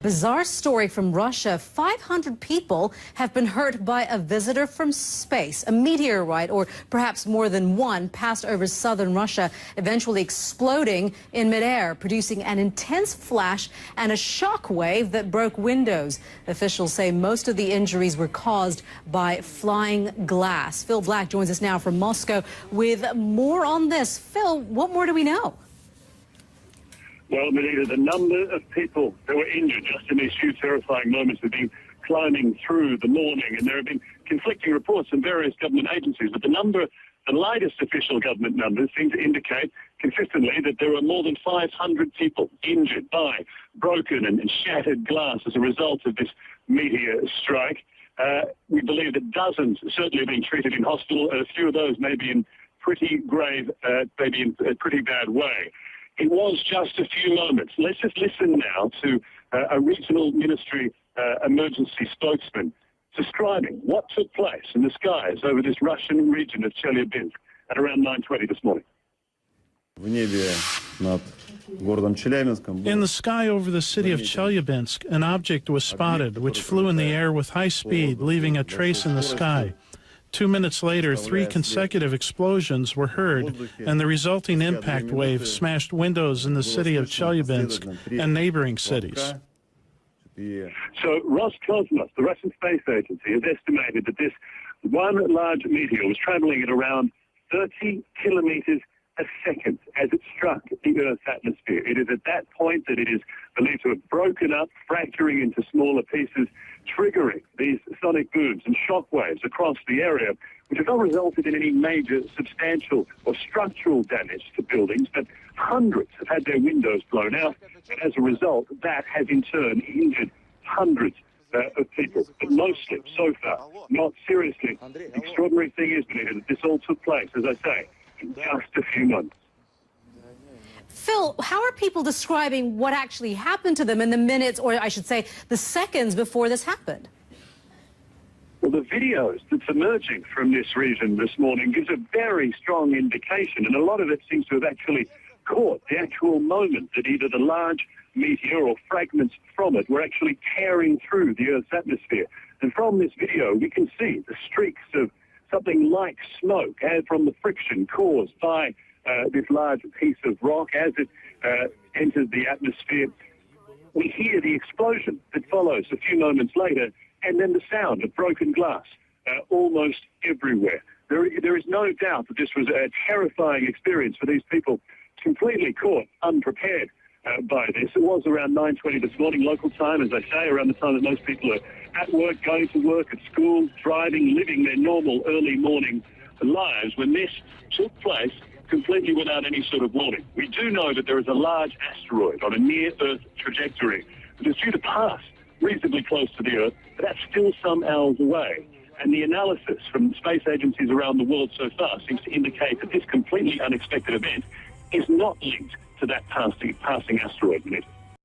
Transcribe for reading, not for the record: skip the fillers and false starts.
Bizarre story from Russia. 500 people have been hurt by a visitor from space. A meteorite, or perhaps more than one, passed over southern Russia, eventually exploding in midair, producing an intense flash and a shock wave that broke windows. Officials say most of the injuries were caused by flying glass. Phil Black joins us now from Moscow with more on this. Phil, what more do we know? Well, Melita, the number of people that were injured just in these few terrifying moments have been climbing through the morning, and there have been conflicting reports from various government agencies. But the latest official government numbers seem to indicate consistently that there are more than 500 people injured by broken and shattered glass as a result of this meteor strike. We believe that dozens certainly are being treated in hospital. A few of those may be in pretty grave, maybe in a pretty bad way. It was just a few moments. Let's just listen now to a regional ministry emergency spokesman describing what took place in the skies over this Russian region of Chelyabinsk at around 9:20 this morning. In the sky over the city of Chelyabinsk, an object was spotted which flew in the air with high speed, leaving a trace in the sky. 2 minutes later, 3 consecutive explosions were heard, and the resulting impact wave smashed windows in the city of Chelyabinsk and neighboring cities. So Roscosmos, the Russian space agency, has estimated that this one large meteor was traveling at around 30 kilometers a second as it struck the Earth's atmosphere. It is at that point that it is believed to have broken up, fracturing into smaller pieces, triggering these sonic booms and shock waves across the area, which have not resulted in any major substantial or structural damage to buildings, but hundreds have had their windows blown out, and as a result, that has in turn injured hundreds of people, but mostly, so far, not seriously. The extraordinary thing is, Benita, that this all took place, as I say, in just a few months. Phil, how are people describing what actually happened to them in the minutes, or I should say, the seconds before this happened? Well, the videos that's emerging from this region this morning gives a very strong indication, and a lot of it seems to have actually caught the actual moment that either the large meteor or fragments from it were actually tearing through the Earth's atmosphere. And from this video, we can see the streaks of something like smoke from the friction caused by this large piece of rock as it enters the atmosphere. We hear the explosion that follows a few moments later, and then the sound of broken glass almost everywhere. There is no doubt that this was a terrifying experience for these people, completely caught unprepared by this. It was around 9:20 this morning, local time, as I say, around the time that most people are at work, going to work, at school, driving, living their normal early morning lives, when this took place completely without any sort of warning. We do know that there is a large asteroid on a near-Earth trajectory that is due to pass reasonably close to the Earth, but that's still some hours away. And the analysis from space agencies around the world so far seems to indicate that this completely unexpected event is not linked to that passing asteroid.